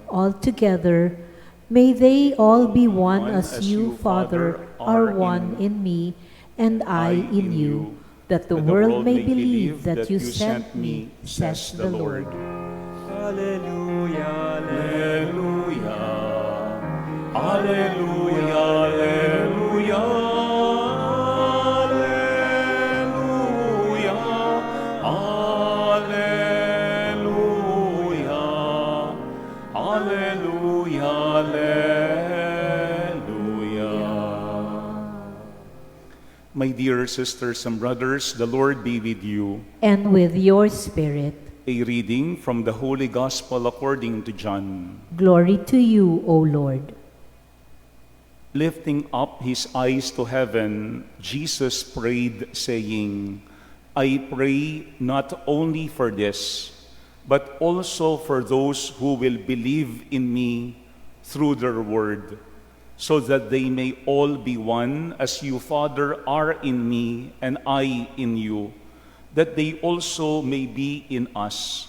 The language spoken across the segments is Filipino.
All together, may they all be one as you, Father, are one in me, and I in you, that the world may believe that you sent me, says the Lord. Alleluia, alleluia, alleluia, alleluia, alleluia, alleluia, alleluia. My dear sisters and brothers, the Lord be with you. And with your spirit. A reading from the Holy Gospel according to John. Glory to you, O Lord. Lifting up his eyes to heaven, Jesus prayed, saying, I pray not only for this, but also for those who will believe in me through their word, so that they may all be one, as you, Father, are in me and I in you, that they also may be in us,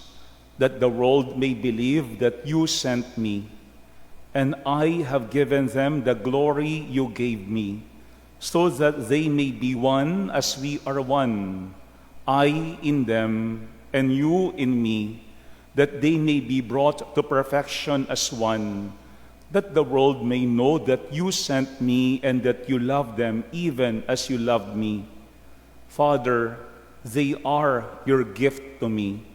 that the world may believe that you sent me. And I have given them the glory you gave me, so that they may be one as we are one, I in them and you in me, that they may be brought to perfection as one, that the world may know that you sent me and that you love them even as you loved me. Father, they are your gift to me.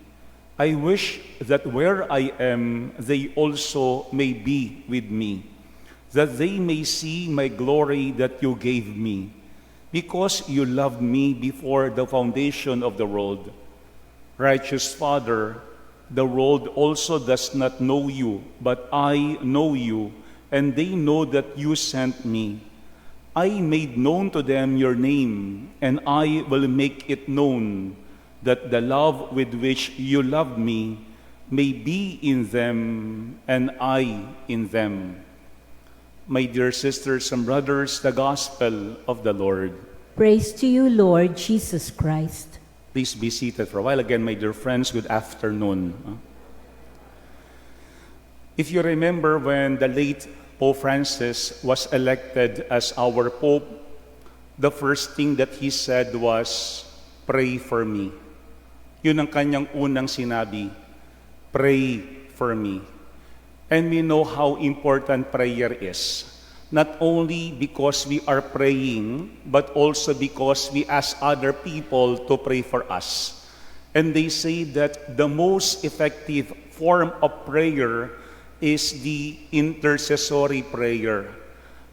I wish that where I am, they also may be with me, that they may see my glory that you gave me, because you loved me before the foundation of the world. Righteous Father, the world also does not know you, but I know you, and they know that you sent me. I made known to them your name, and I will make it known, that the love with which you loved me may be in them, and I in them. My dear sisters and brothers, the Gospel of the Lord. Praise to you, Lord Jesus Christ. Please be seated for a while. Again, my dear friends, good afternoon. If you remember when the late Pope Francis was elected as our Pope, the first thing that he said was, pray for me. Yun ang kanyang unang sinabi, pray for me. And we know how important prayer is. Not only because we are praying, but also because we ask other people to pray for us. And they say that the most effective form of prayer is the intercessory prayer.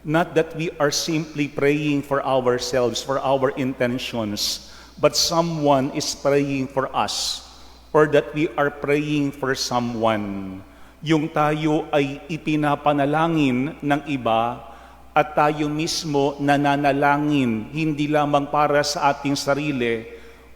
Not that we are simply praying for ourselves, for our intentions, but someone is praying for us, or that we are praying for someone. Yung tayo ay ipinapanalangin ng iba at tayo mismo nananalangin, hindi lamang para sa ating sarili,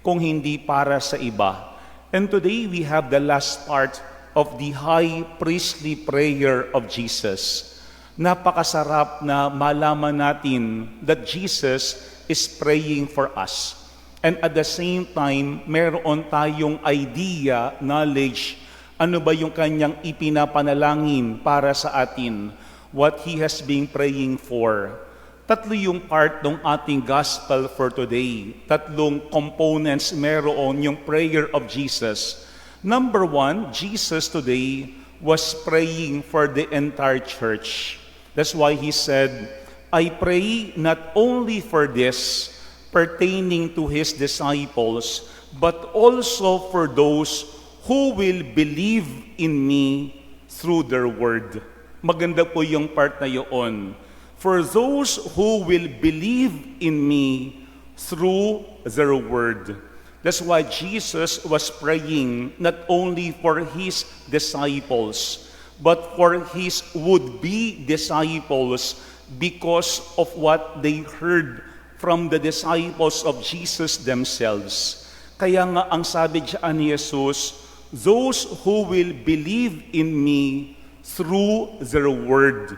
kung hindi para sa iba. And today we have the last part of the high priestly prayer of Jesus. Napakasarap na malaman natin that Jesus is praying for us. And at the same time, meron tayong idea, knowledge, ano ba yung kanyang ipinapanalangin para sa atin, what He has been praying for. Tatlo yung part ng ating gospel for today. Tatlong components meron yung prayer of Jesus. Number one, Jesus today was praying for the entire church. That's why He said, I pray not only for this pertaining to His disciples, but also for those who will believe in me through their word. Maganda po yung part na yun. For those who will believe in me through their word. That's why Jesus was praying not only for His disciples, but for His would-be disciples because of what they heard from the disciples of Jesus themselves. Kaya nga ang sabi diyan ni Jesus, those who will believe in me through their word,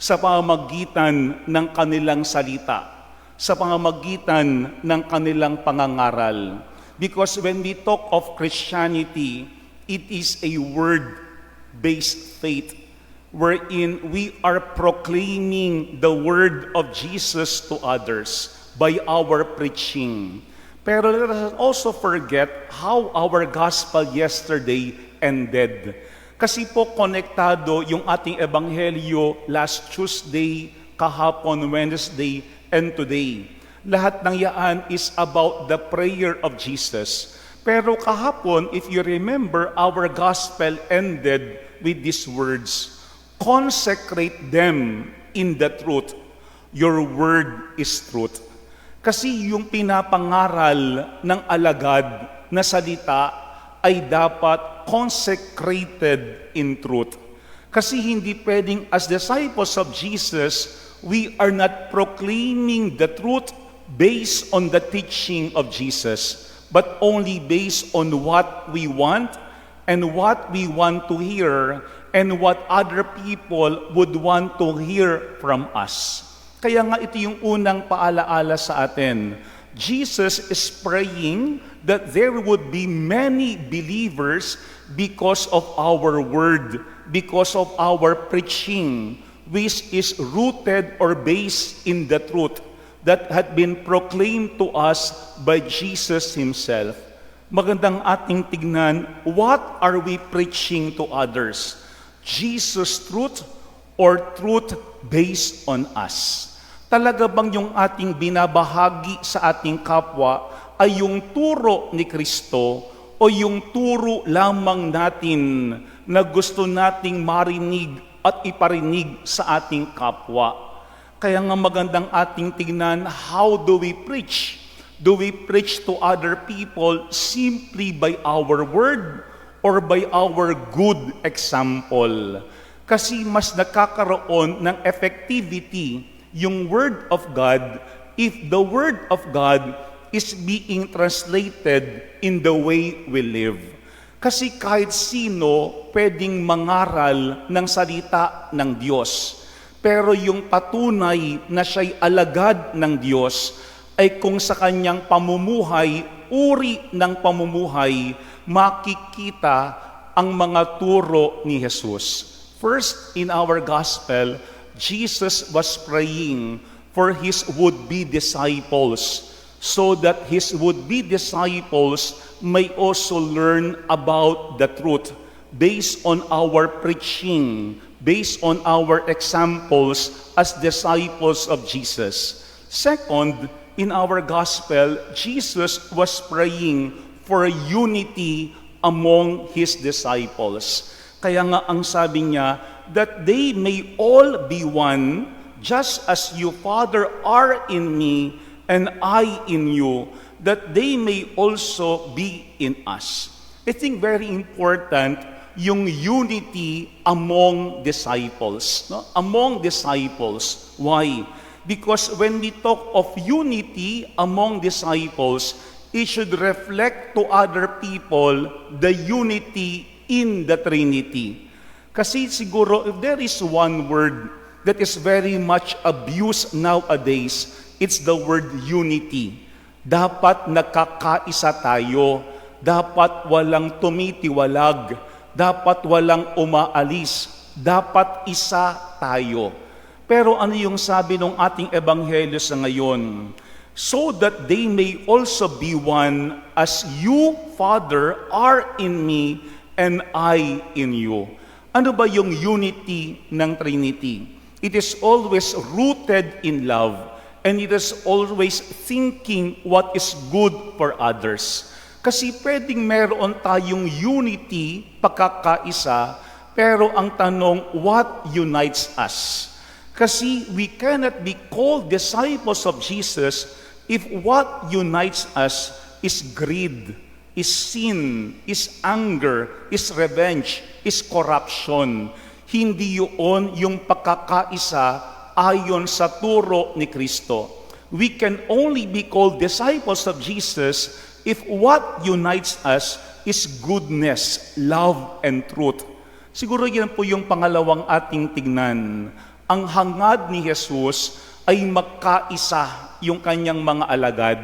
sa pamamagitan ng kanilang salita, sa pamamagitan ng kanilang pangangaral. Because when we talk of Christianity, it is a word-based faith wherein we are proclaiming the word of Jesus to others by our preaching. Pero let us also forget how our gospel yesterday ended. Kasi po konektado yung ating ebanghelyo last Tuesday, kahapon, Wednesday, and today. Lahat ng yaan is about the prayer of Jesus. Pero kahapon, if you remember, our gospel ended with these words, consecrate them in the truth. Your word is truth. Kasi yung pinapangaral ng alagad na salita ay dapat consecrated in truth. Kasi hindi pwedeng as disciples of Jesus, we are not proclaiming the truth based on the teaching of Jesus, but only based on what we want and what we want to hear and what other people would want to hear from us. Kaya nga ito yung unang paalaala sa atin. Jesus is praying that there would be many believers because of our word, because of our preaching, which is rooted or based in the truth that had been proclaimed to us by Jesus Himself. Magandang ating tignan, what are we preaching to others? Jesus' truth or truth based on us? Talaga bang yung ating binabahagi sa ating kapwa ay yung turo ni Kristo o yung turo lamang natin na gusto nating marinig at iparinig sa ating kapwa? Kaya nga magandang ating tignan, how do we preach? Do we preach to other people simply by our word or by our good example? Kasi mas nakakaroon ng effectivity yung Word of God if the Word of God is being translated in the way we live. Kasi kahit sino pwedeng mangaral ng salita ng Diyos. Pero yung patunay na siya'y alagad ng Diyos ay kung sa kanyang pamumuhay, uri ng pamumuhay, makikita ang mga turo ni Jesus. First, in our gospel, Jesus was praying for His would-be disciples so that His would-be disciples may also learn about the truth based on our preaching, based on our examples as disciples of Jesus. Second, in our gospel, Jesus was praying for unity among His disciples. Kaya nga ang sabi niya, that they may all be one, just as you, Father, are in me, and I in you, that they may also be in us. I think very important yung unity among disciples. No? Among disciples. Why? Because when we talk of unity among disciples, it should reflect to other people the unity in the Trinity. Kasi siguro, if there is one word that is very much abused nowadays, it's the word unity. Dapat nakakaisa tayo. Dapat walang tumitiwalag. Dapat walang umaalis. Dapat isa tayo. Pero ano yung sabi ng ating ebanghelyo sa ngayon? So that they may also be one as you, Father, are in me and I in you. Ano ba yung unity ng Trinity? It is always rooted in love, and it is always thinking what is good for others. Kasi pwedeng meron tayong unity, pagkakaisa, pero ang tanong, what unites us? Kasi we cannot be called disciples of Jesus if what unites us is greed, is sin, is anger, is revenge, is corruption. Hindi yun yung pagkakaisa ayon sa turo ni Kristo. We can only be called disciples of Jesus if what unites us is goodness, love, and truth. Siguro yan po yung pangalawang ating tignan. Ang hangad ni Jesus ay magkaisa yung kanyang mga alagad,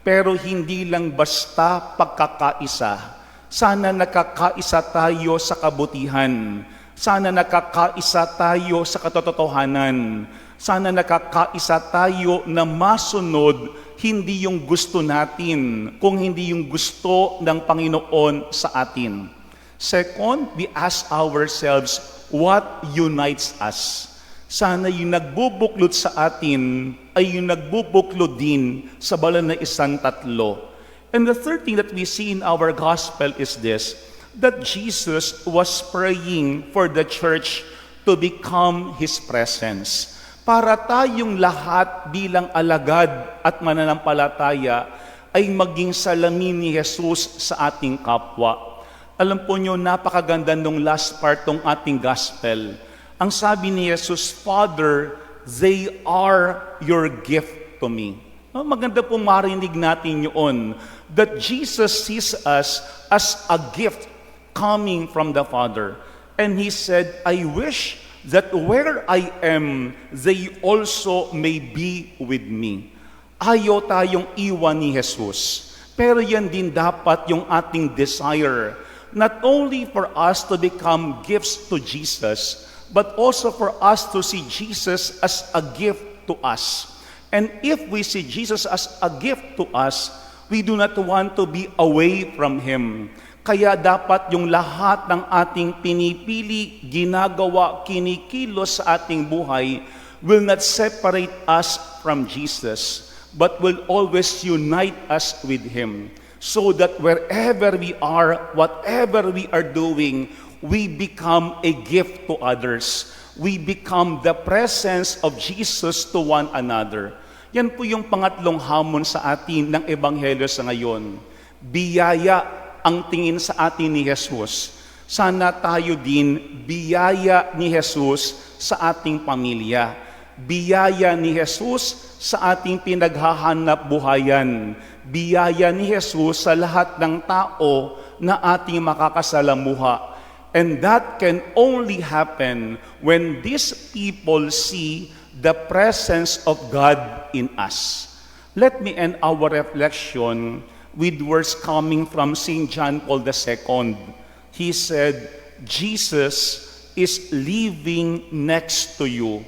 pero hindi lang basta pagkakaisa. Sana nakakaisa tayo sa kabutihan. Sana nakakaisa tayo sa katotohanan. Sana nakakaisa tayo na masunod hindi yung gusto natin, kung hindi yung gusto ng Panginoon sa atin. Second, we ask ourselves, what unites us? Sana yung nagbubuklod sa atin ay yung nagbubuklod din sa Banal na Isang Tatlo. And the third thing that we see in our gospel is this, that Jesus was praying for the church to become His presence. Para tayong lahat bilang alagad at mananampalataya ay maging salamin ni Jesus sa ating kapwa. Alam po nyo, napakaganda nung last part ng ating gospel. Ang sabi ni Jesus, Father, they are your gift to me. Maganda pong marinig natin yun, that Jesus sees us as a gift coming from the Father. And He said, I wish that where I am, they also may be with me. Ayaw tayong iwan ni Jesus. Pero yan din dapat yung ating desire. Not only for us to become gifts to Jesus, but also for us to see Jesus as a gift to us. And if we see Jesus as a gift to us, we do not want to be away from Him. Kaya dapat yung lahat ng ating pinipili, ginagawa, kinikilos sa ating buhay will not separate us from Jesus, but will always unite us with Him. So that wherever we are, whatever we are doing, we become a gift to others. We become the presence of Jesus to one another. Yan po yung pangatlong hamon sa atin ng Ebanghelyo sa ngayon. Biyaya ang tingin sa atin ni Jesus. Sana tayo din biyaya ni Jesus sa ating pamilya. Biyaya ni Jesus sa ating pinaghahanap buhayan. Biyaya ni Jesus sa lahat ng tao na ating makakasalamuha. And that can only happen when these people see the presence of God in us. Let me end our reflection with words coming from St. John Paul II. He said, Jesus is living next to you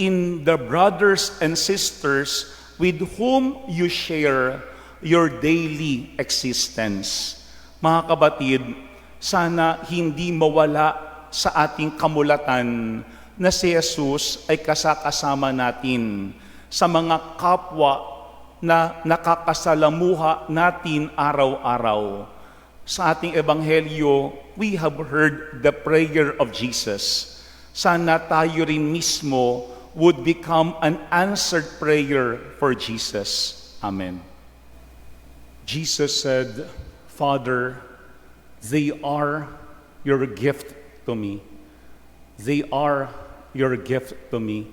in the brothers and sisters with whom you share your daily existence. Mga kabatid, sana hindi mawala sa ating kamulatan na si Jesus ay kasakasama natin sa mga kapwa na nakakasalamuha natin araw-araw. Sa ating Ebanghelyo, we have heard the prayer of Jesus. Sana tayo rin mismo would become an answered prayer for Jesus. Amen. Jesus said, Father, they are your gift to me. They are your gift to me.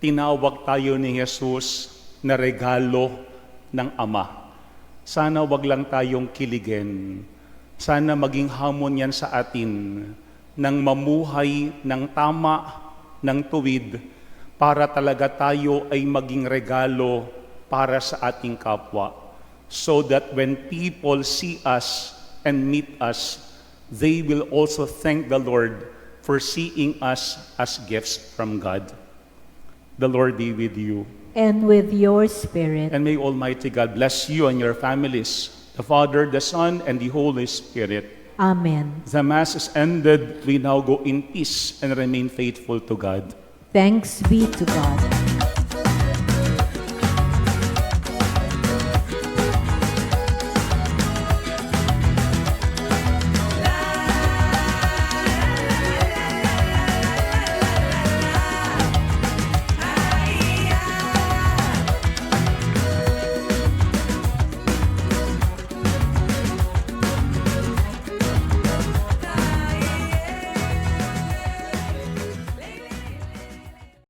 Tinawag tayo ni Jesus na regalo ng Ama. Sana wag lang tayong kiligin. Sana maging hamon yan sa atin ng mamuhay ng tama, ng tuwid, para talaga tayo ay maging regalo para sa ating kapwa. So that when people see us and meet us, they will also thank the Lord for seeing us as gifts from God. The Lord be with you. And with your spirit. And may Almighty God bless you and your families, the Father, the Son, and the Holy Spirit. Amen. The Mass is ended. We now go in peace and remain faithful to God. Thanks be to God.